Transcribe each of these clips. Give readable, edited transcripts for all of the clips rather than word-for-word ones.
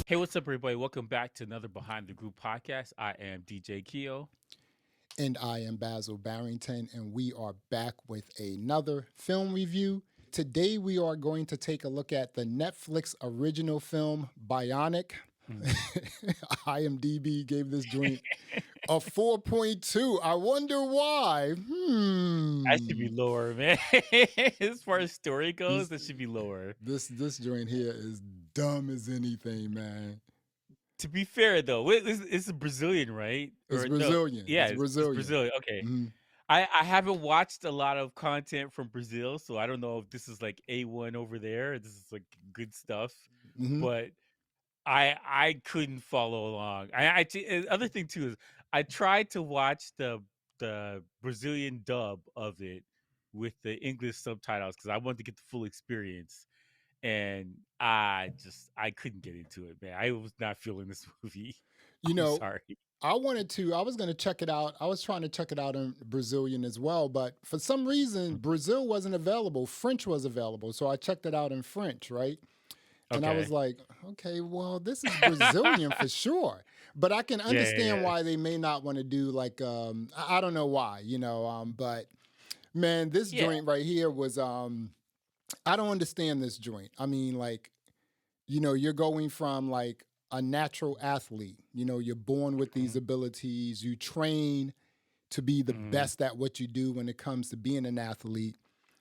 Hey, what's up, everybody? Welcome back to another Behind the Group podcast. I am DJ Keo. And I am Basil Barrington, and we are back with another film review. Today, we are going to take a look at the Netflix original film Bionic. IMDb gave this joint a 4.2. I wonder why. That should be lower, man. As far as story goes, This that should be lower. this joint here is dumb as anything, man. To be fair, though, it's a Brazilian, right? It's Or no? Brazilian. Yeah, It's it's Brazilian. Brazilian. Okay. Mhm. I haven't watched a lot of content from Brazil, so I don't know if this is like A1 over there. This is like good stuff, Mhm. but I couldn't follow along. Other thing too is I tried to watch the Brazilian dub of it with the English subtitles because I wanted to get the full experience, and I couldn't get into it, man. I was not feeling this movie. You I'm know, sorry. I was going to check it out. I was trying to check it out in Brazilian as well, but for some reason, Brazil wasn't available. French was available. So I checked it out in French, right? And I was Okay. like, okay, well, this is Brazilian for sure. But I can Yeah, yeah, understand yeah. why they may not want to do like, I don't know why, but man, this Yeah. joint right here was, I don't understand this joint. I mean, like, you're going from like a natural athlete. You're born with these Mhm. abilities. You train to be the Mhm. best at what you do when it comes to being an athlete.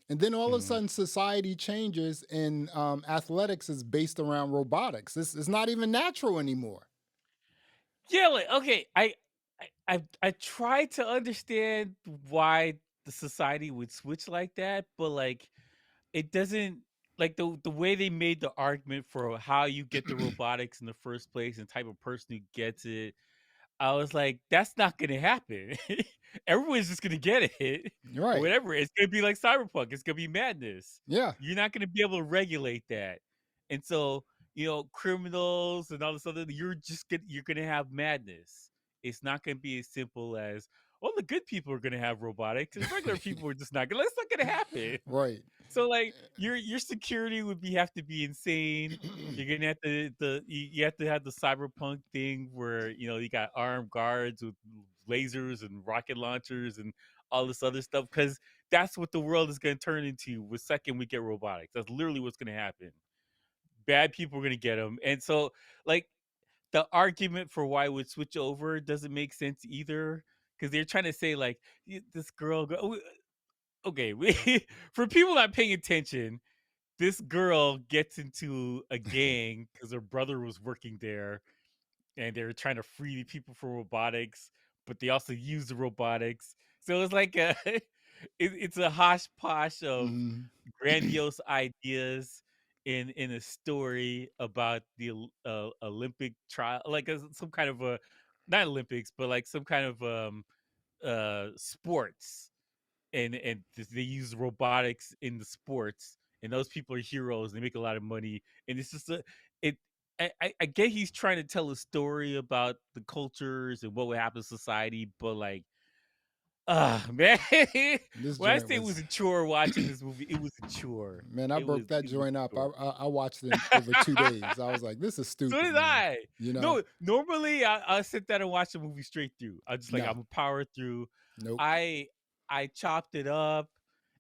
And then all of a Mhm. sudden, society changes, and athletics is based around robotics. This is not even natural anymore. Yeah, like okay, I try to understand why the society would switch like that, but like it doesn't like the way they made the argument for how you get the robotics in the first place and type of person who gets it. I was like, that's not gonna happen. Everyone's just gonna get it or Right. whatever. It's gonna be like cyberpunk. It's gonna be madness. Yeah. You're not gonna be able to regulate that. And so, criminals and all this other you're gonna have madness. It's not gonna be as simple as, oh, the good people are gonna have robotics and regular people are just not gonna that's not gonna happen. Right. So like your security would have to be insane. You're gonna have you have to have the cyberpunk thing where you got armed guards with lasers and rocket launchers and all this other stuff because that's what the world is gonna turn into the second we get robotics. That's literally what's gonna happen. Bad people are gonna get them, and so like the argument for why it would switch over doesn't make sense either because they're trying to say like this okay, for people not paying attention, this girl gets into a gang because her brother was working there and they were trying to free the people from robotics, but they also use the robotics. So it's like it's a hosh posh of Mhm. grandiose ideas in a story about the Olympic trial, like some kind of a not Olympics, but like some kind of sports and they use robotics in the sports, and those people are heroes. They make a lot of money, and it's just it. I get he's trying to tell a story about the cultures and what would happen to society, but like, man, This when I joint say it was, was a chore watching this movie, it was a chore. man, I broke that It was joint a up. chore. I watched it in over 2 days. I was like, this is So stupid, did man. I. You know? No, normally I sit down and watch the movie straight through. I just like No, I'm a power through. nope. I I chopped it up,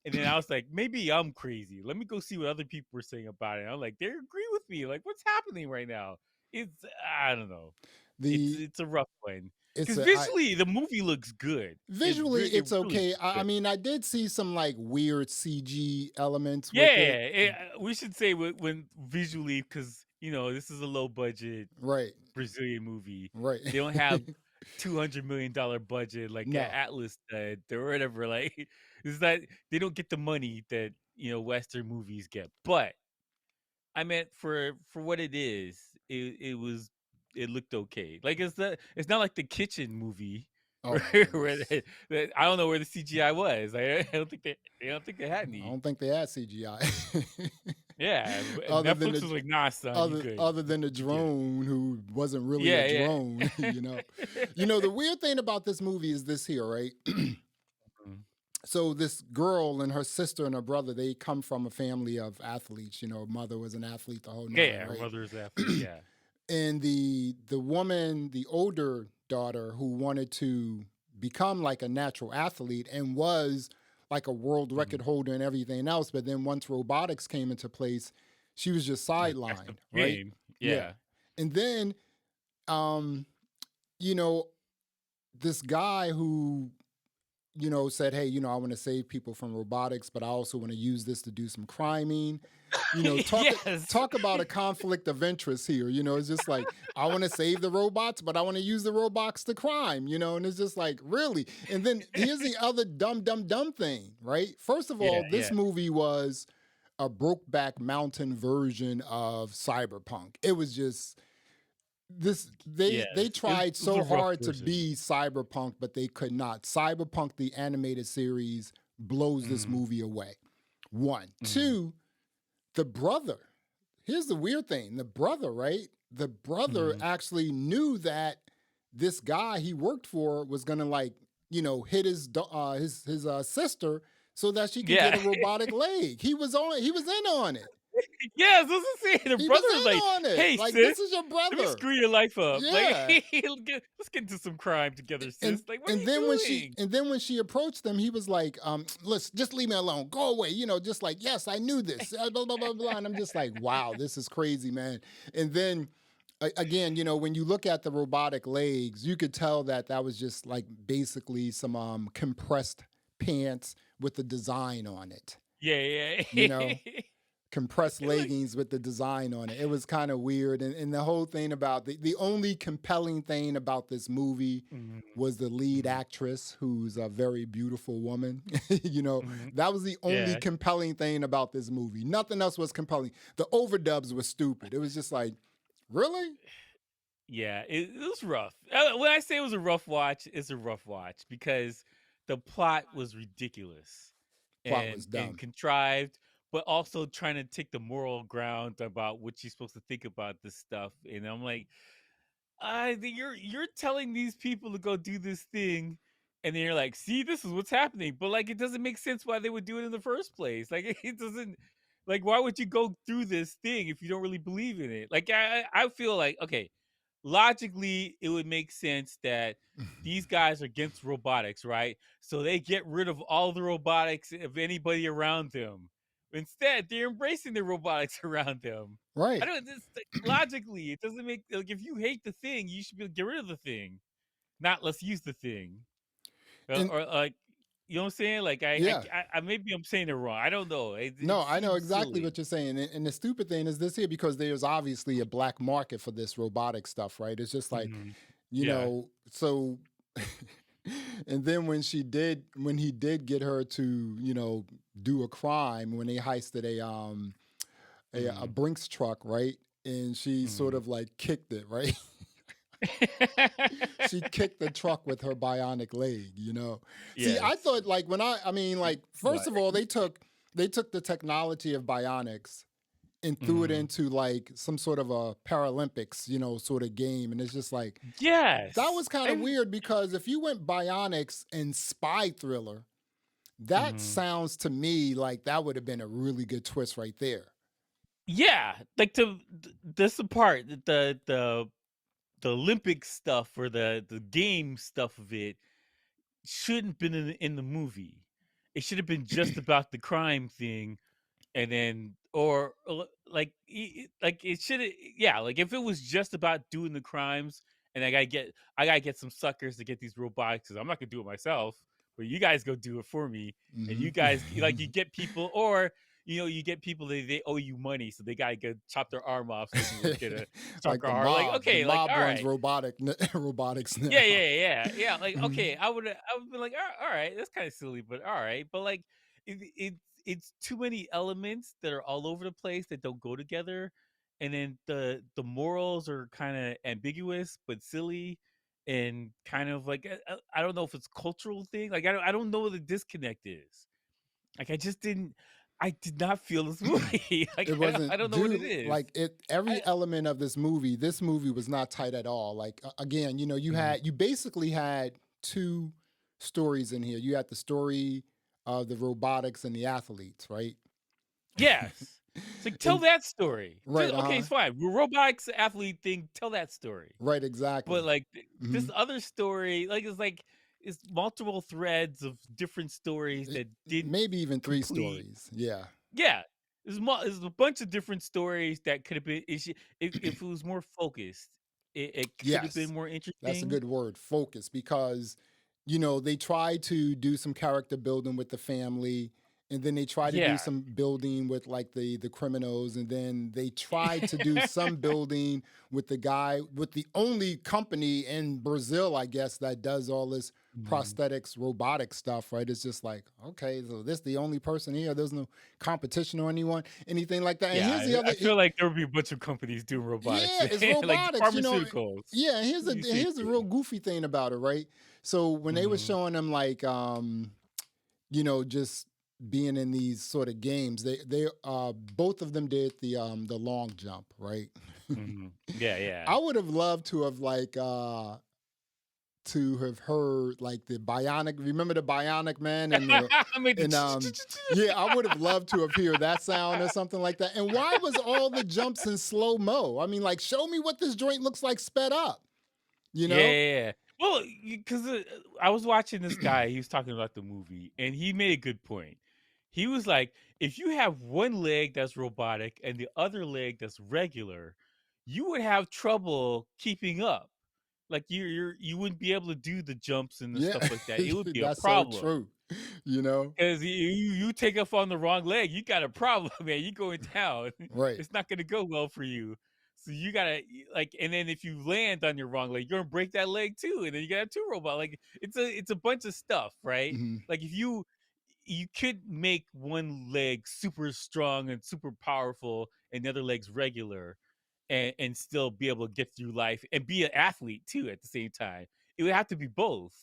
and then I was like, maybe I'm crazy. Let me go see what other people were saying about it. I'm like, they agree with me. Like, what's happening right now? It's I don't know. The It's a rough one it's because a I visually the movie looks good. Visually It it's really okay. looks I good. mean, I did see some like weird CG elements Yeah, with it. we should say when visually because this is a low budget Right. Brazilian movie. Right. They don't have $200 million budget like No. Atlas did or whatever. Like it's not they don't get the money that Western movies get. But I meant for what it is, it looked okay. Like it's not like the kitchen movie Oh where, my where goodness. I don't know where the CGI was. I don't think they had I any. don't think they had CGI. Yeah, other than Netflix the was like, nah, son, you good. other than the You good. drone who wasn't really a Yeah, yeah. drone, you know. The weird thing about this movie is this here, right? Mhm. So this girl and her sister and her brother, they come from a family of athletes. Mother was an athlete the whole nine, Yeah, her right? mother's athlete, yeah. and the woman, the older daughter who wanted to become like a natural athlete and was like a world record Mhm. holder and everything else, but then once robotics came into place, she was just Like, that's the sidelined, right? game. Yeah. Yeah. And then um you know, this guy who said, hey, I want to save people from robotics, but I also want to use this to do some criming. Talk Yes. talk about a conflict of interest here. It's just like, I want to save the robots, but I want to use the robots to crime, and it's just like, really? And then here's the other dumb thing, right? First of all, Yeah, this yeah. movie was a Brokeback Mountain version of Cyberpunk. It was just this they Yes. tried It was a so rough hard to version. be Cyberpunk, but they could not. Cyberpunk the animated series blows this Mhm. movie away. One. Mhm. Two, the brother. Here's the weird thing. The brother, right? The brother Mhm. actually knew that this guy he worked for was gonna like, hit his sister so that she could get Yeah. a robotic leg. He was in on it. Yes, that's what I'm saying. The He was brother was in like, on it. "Hey, Like, this sis, is your let me brother. screw your life up. Like, Yeah. let's get into some crime together, and sis. Like, what are and you then when she doing?" and then when she approached him, he was like, listen, just leave me alone, go away, just like, yes, I knew this, blah blah blah blah. And I'm just like, wow, this is crazy, man. And then again, when you look at the robotic legs, you could tell that that was just like basically some compressed pants with the design on it, Yeah, you yeah. know compressed Like, leggings with the design on it. It was kind of weird. And the whole thing about the only compelling thing about this movie mhm, was the lead mhm, actress, who's a very beautiful woman. mhm. That was the only Yeah, compelling thing about this movie. Nothing else was compelling. The overdubs were stupid. It was just like, really? yeah. It was rough. When I say it was a rough watch, it's a rough watch because the plot was ridiculous Plot was and dumb. contrived, but also trying to take the moral ground about what you're supposed to think about this stuff. And I'm like, you're telling these people to go do this thing, and then you're like, see, this is what's happening. But like, it doesn't make sense why they would do it in the first place. Like, it doesn't. Like, why would you go through this thing if you don't really believe in it? Like, I feel like, okay, logically, it would make sense that these guys are against robotics, right? So they get rid of all the robotics of anybody around them. Instead, they're embracing the robotics around them. I Right. don't. This like, logically, it doesn't make like if you hate the thing, you should be get rid of the thing, not let's use the thing, And or like you know what I'm saying. Like yeah. maybe I'm saying it wrong. I don't know. It No, I know seems exactly silly. what you're saying. And the stupid thing is this here, because there's obviously a black market for this robotic stuff, right? It's just like, Mhm. Yeah. so and then when he did get her to, do a crime, when they heisted a Mhm. Brinks truck, right? And she sort Mhm. of like kicked it, right? She kicked the truck with her bionic leg. See, I Yes. thought like I mean, like, first What? of all, they took the technology of bionics and threw it Mhm. into like some sort of a Paralympics, sort of game. And it's just like, that was Yes. kind of weird, because if you went bionics and spy thriller, that Mhm. sounds to me like that would have been a really good twist right there. Yeah, like this part the Olympic stuff or the game stuff of it shouldn't been in the movie. It should have been just about the crime thing, and then like like it should yeah, like if it was just about doing the crimes, and I gotta get some suckers to get these robotics, 'cause I'm not gonna do it myself, but you guys go do it for me, and you guys like you Hmm. get people, or you get people they owe you money, so they gotta go chop their arm off so they can work at a Like soccer hard. Like, the okay, like, mob all runs right. robotics Yeah, now. yeah, yeah, yeah. Like, Mhm. okay, I would be like, all right, that's kind of silly, but all right. But like, it's too many elements that are all over the place that don't go together, and then the morals are kind of ambiguous but silly, and kind of like I don't know if it's a cultural thing. Like, I don't know what the disconnect is. Like, I did not feel this movie. Like, It I don't wasn't, know what it dude, is. like, it I every element of this movie was not tight at all. Like, again, Mhm. you basically had two stories in here. You had the story of the robotics and the athletes, right? Yes. It's like, tell And that story. right, Okay, it's fine. Robotics athlete thing, tell that story. right, But exactly. like Hmm. this other story, like it's multiple threads of different stories that didn't Maybe even three complete. stories. Yeah. Yeah. There's a bunch of different stories that could have been if it was more focused, it could have been Yes, more that's a interesting. good word, focus, because they try to do some character building with the family, and then they try to do Yeah. some building with like the criminals, and then they try to do some building with the guy with the only company in Brazil, I guess, that does all this Mhm. prosthetics robotic stuff, right? It's just like, okay, so this the only person here, there's no competition or anything like that. And Yeah, here's the I other. feel like there would be a bunch of companies doing robotics, Yeah, it's like robotics, pharmaceuticals. Yeah, You say here's a real too. goofy thing about it, right? So when they were Mhm. showing them like just being in these sort of games, they both of them did the long jump, right? Mhm. Yeah, yeah. I would have loved to have heard like the Bionic. Remember the Bionic man I made and the yeah, I would have loved to have heard that sound or something like that. And why was all the jumps in slow mo? I mean, like, show me what this joint looks like sped up. You Yeah, know? yeah, yeah. Well, because I was watching this guy, he was talking about the movie, and he made a good point. He was like, if you have one leg that's robotic and the other leg that's regular, you would have trouble keeping up. Like you wouldn't be able to do the jumps and the Yeah, stuff like that. It would be a that's so problem. true. You know? Because you take off on the wrong leg, you got a problem, man. You going down. Right. It's not gonna go well for you. So you gotta like, and then if you land on your wrong leg, you're gonna break that leg too, and then you gotta have two robot. Like it's a bunch of stuff, right? Hmm. Like if you could make one leg super strong and super powerful, and the other leg's regular, and still be able to get through life and be an athlete too at the same time. It would have to be both,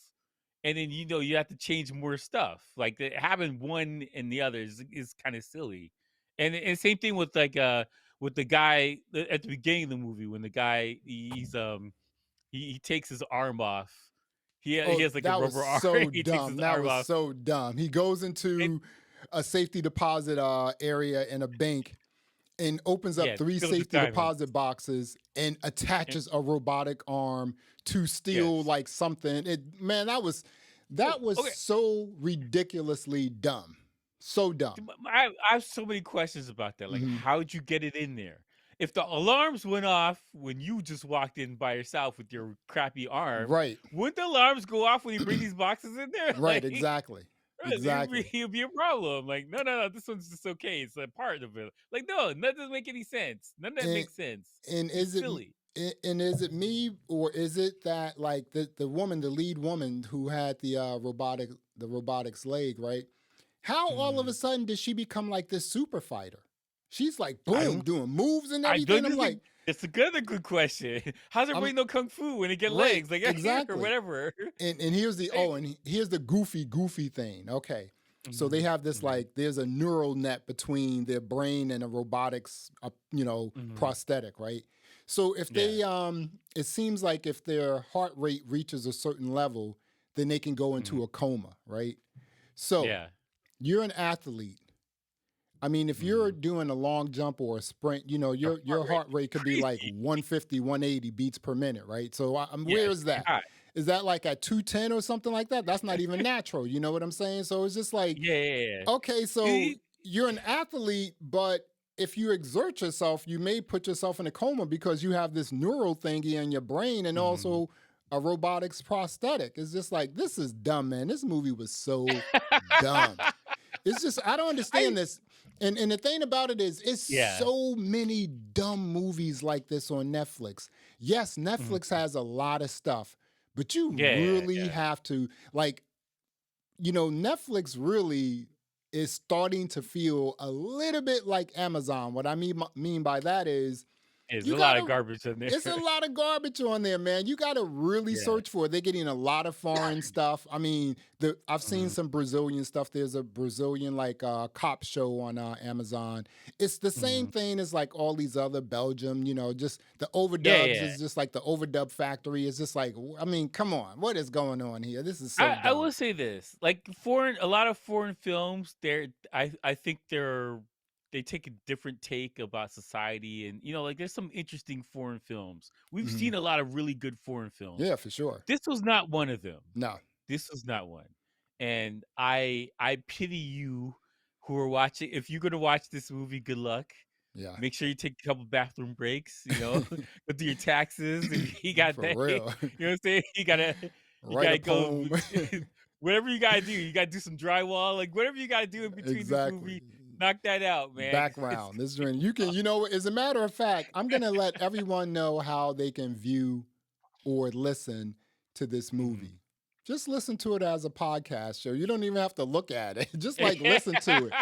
and then you have to change more stuff. Like having one and the other is kind of silly. And same thing with the guy at the beginning of the movie when the guy he takes his arm off. He Oh, has like a that was rubber arm. so He takes dumb. his That arm was off so dumb. He goes and into a safety deposit area in a bank and opens up yeah, three steals his safety diamonds. deposit boxes and And, attaches a robotic arm to steal yes. like something. Man, Oh, that was okay. so ridiculously dumb. So dumb. I have so many questions about that. Like, Hmm. how'd you get it in there? If the alarms went off when you just walked in by yourself with your crappy arm, Right. wouldn't the alarms go off when you bring these boxes in there? Right, exactly. Exactly. It'd be a problem. Like, no, no, no, this one's just okay. It's a part of it. Like, no, that doesn't make any sense. None of that And makes sense. and It's is it silly. and is it me, or is it that like the woman, the lead woman who had the robotics leg, right? How all of a Mhm. sudden did she become like this super fighter? She's like I boom, don't. doing moves and I everything. don't. I'm like, It's a good question. How's everybody I'm know kung fu when they get right, legs? Like or exactly. whatever. And here's the Like, here's the goofy thing. Okay. So they mhm, have this mhm, like there's a neural net between their brain and a robotics mhm. prosthetic, right? So if Yeah. they it seems like if their heart rate reaches a certain level, then they can go Mhm. into a coma, right? So Yeah. you're an athlete. I mean, if you're Mhm. doing a long jump or a sprint, Your heart your rate heart is rate could be like crazy. 150, 180 beats per minute, right? So Yeah, where it's is pretty that? high. Is that like at 210 or something like that? That's not even natural. You know what I'm saying? So it's just like, Yeah, yeah, yeah. okay, so It you're an athlete, but if you exert yourself, you may put yourself in a coma because you have this neural thingy in your brain and mhm. also a robotics prosthetic. It's just like, this is dumb, man. This movie was so dumb. It's just I don't I understand this. And the thing about it is it's yeah. so many dumb movies like this on Netflix. Yes, Mhm. Netflix has a lot of stuff, but you Yeah, yeah, really yeah. have to like, Netflix really is starting to feel a little bit like Amazon. What I mean by that is There's you a lot of gotta garbage in there. it's a lot of garbage on there, man. You gotta really Yeah. search for it. They're getting a lot of foreign stuff. I mean, I've seen Mhm, some Brazilian stuff. There's a Brazilian like cop show on Amazon. It's the same mhm. thing as like all these other Belgium. Just the Yeah, overdubs yeah. is just like the overdub factory. It's just like, I mean, come on, what is going on here? This is so I dumb. will say this, like, a lot of foreign films, I think they take a different take about society, and like there's some interesting foreign films. We've Hmm. seen a lot of really good foreign films. Yeah, for sure. This was not one of them. No. This was not one. And I pity you who are watching. If you're gonna watch this movie, good luck. Yeah. Make sure you take a couple bathroom breaks, go do your taxes if you got For that. real. What I'm saying? You Write a gotta go poem. whatever you gotta do. You gotta do some drywall, like whatever you gotta do in between this Exactly. movie, knock that out, man. 'Cause it's Background. This joint, you can, as a matter of fact, I'm gonna let everyone know how they can view or listen to this Mhm. movie. Just listen to it as a podcast show. You don't even have to look at it. Just like listen to it.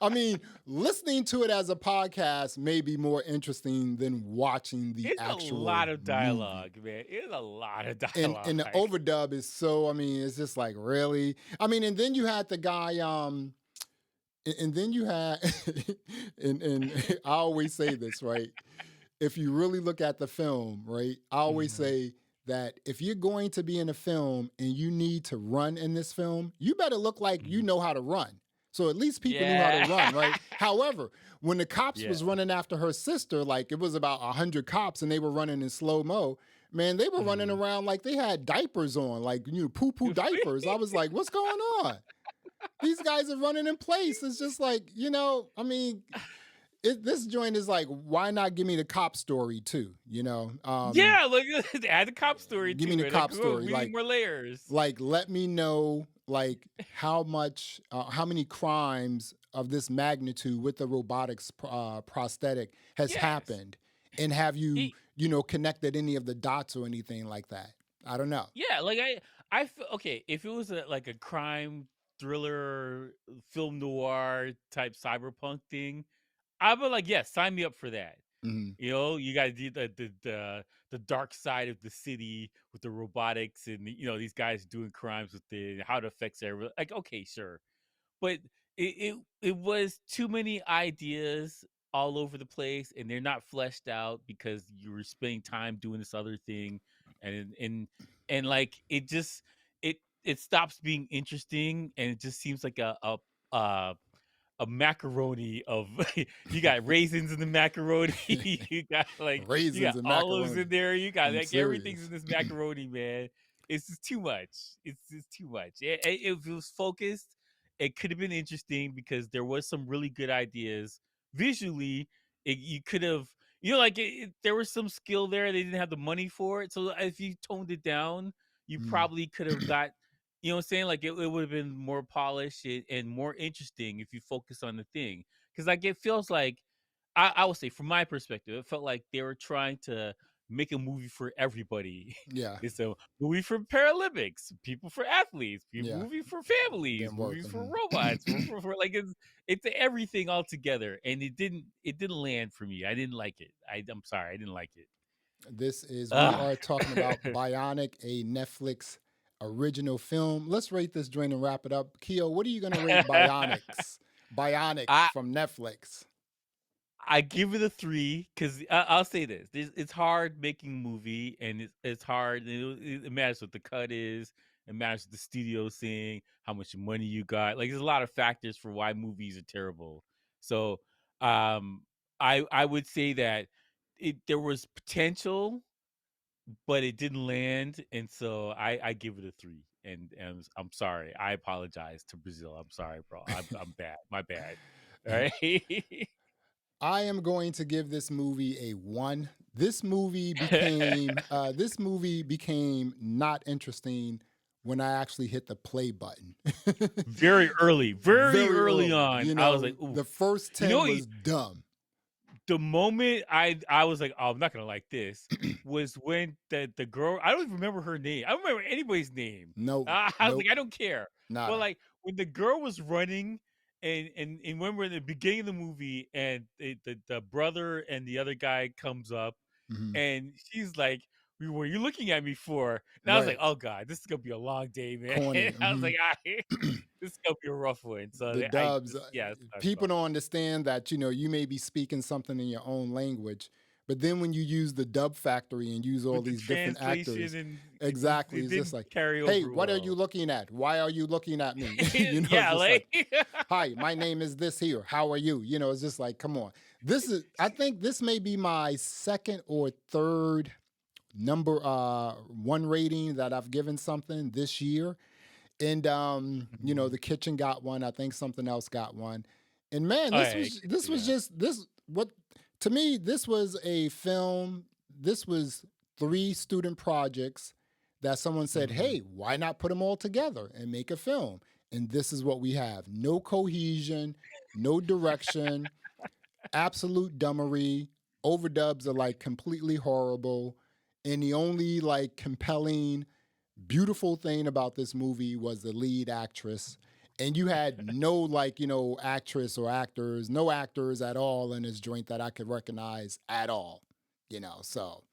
I mean, listening to it as a podcast may be more interesting than watching the It's a actual lot of movie. dialogue, man. It's a lot of And the dialogue. overdub is so, I mean, it's just like really. I mean, and then you had the guy, and then you had and I always say this, right? If you really look at the film, right? I always Mhm. say that if you're going to be in a film and you need to run in this film, you better look like you Mhm. know how to run. So at least people knew how to Yeah. run, right? However, when the cops Yeah. was running after her sister, like it was about 100 cops and they were running in slow mo, man, they were running Mhm. around like they had diapers on, like poo poo diapers. I was like, what's going on? These guys are running in place. It's just like, I mean, this joint is like, why not give me the cop story too? Yeah, like, add the cop story Give me to the it. Like, cop oh, story. we need more layers. Like, let me know like how many crimes of this magnitude with the robotics prosthetic has Yes. happened, and have you, He connected any of the dots or anything like that? I don't know. Yeah, like okay, if it was like a crime thriller, film noir type cyberpunk thing, I would like, yes, sign me up for that. Hmm. You gotta do the dark side of the city with the robotics and these guys doing crimes with how it affects everyone. Like, okay, sure. But it was too many ideas all over the place, and they're not fleshed out because you were spending time doing this other thing, and like it stops being interesting, and it just seems like a a macaroni of you got raisins in the macaroni, you Raisins got and olives in macaroni. there, you got I'm like everything's in serious. this macaroni, man. It's just too much. It's just too much. If it was focused, it could have been interesting because there was some really good ideas visually. You could have, like there was some skill there. They didn't have the money for it, so if you toned it down, you Mm. probably could have got, what I'm saying? Like it would have been more polished and more interesting if you focus on the thing. Because like it feels like I would say from my perspective, it felt like they were trying to make a movie for everybody. Yeah. It's a movie for Paralympics, people for athletes, people Yeah. movie for families, Didn't work. movies for Mhm. robots, like it's everything all together, and it didn't land for me. I didn't like it. I'm sorry, I didn't like it. We Ah. are talking about Bionic, a Netflix original film. Let's rate this joint and wrap it up. Keo, what are you going to rate Bionic I from Netflix? I give it a 3 because I'll say this: it's hard making a movie, and it's hard. It matters what the cut is. It matters what the studio's seeing, how much money you got. Like, there's a lot of factors for why movies are terrible. So, um, I would say that there was potential, but it didn't land, and so I give it a 3. And I'm sorry. I apologize to Brazil. I'm sorry, bro. I'm bad. My bad. All right. I am going to give this movie a 1. This movie became not interesting when I actually hit the play button. Very Very early early. on, I was like, "Oof." The first You know 10 what? was dumb. The moment I was like, "Oh, I'm not gonna like this," was when the girl, I don't even remember her name. I don't remember anybody's name. Nope. I was like, Nope. "I don't care." But, Nada. like, when the girl was running and when we're in the beginning of the movie and the brother and the other guy comes up Mhm. and she's like, "What were you looking at me for?" And I was like, Right. "Oh god, this is gonna be a long day, man." Corny. I was like, Mhm. this is gonna be a rough one." So The I dubs, just, yeah, that's what I people felt. don't understand that, you may be speaking something in your own language, But then when you use the dub factory and use all with the these different actors, translation, and exactly, it it's just didn't like, carry hey, over what are you well. looking at? Why are you looking at me? It's Yeah, just like, like hi, my name is this here. How are you? It's just like, come on. I think this may be my second or third number one rating that I've given something this year. And Mhm. the kitchen got one. I think something else got one. And man, Oh this yeah, was kitchen, this was yeah. just this what to me, this was a film. This was three student projects that someone said, Mhm. hey, why not put them all together and make a film? And this is what we have. No cohesion, no direction, absolute dummery. Overdubs are like completely horrible. And the only like compelling, beautiful thing about this movie was the lead actress. And you had no like, actress or actors, no actors at all in this joint that I could recognize at all. So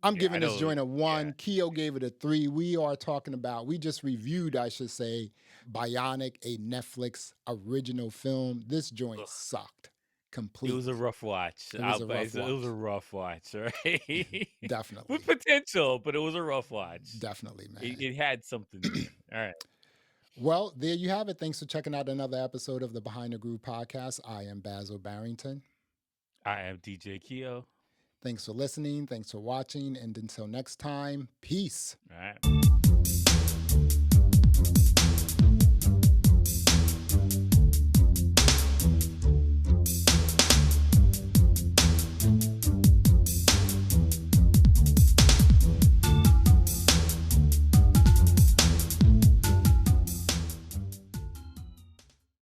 I'm Yeah, I giving this know. joint a Yeah, 1. Keo gave it a 3. We just reviewed, I should say, Bionic, a Netflix original film. This joint ugh, sucked it was a completely. rough watch. It was a rough It was a watch. rough watch, right? With Definitely. potential, but it was a rough watch. Definitely, It, man. it had something there. All right. Well, there you have it. Thanks for checking out another episode of the Behind the Groove podcast. I am Basil Barrington. I am DJ Keo. Thanks for listening. Thanks for watching. And until next time, peace. All right.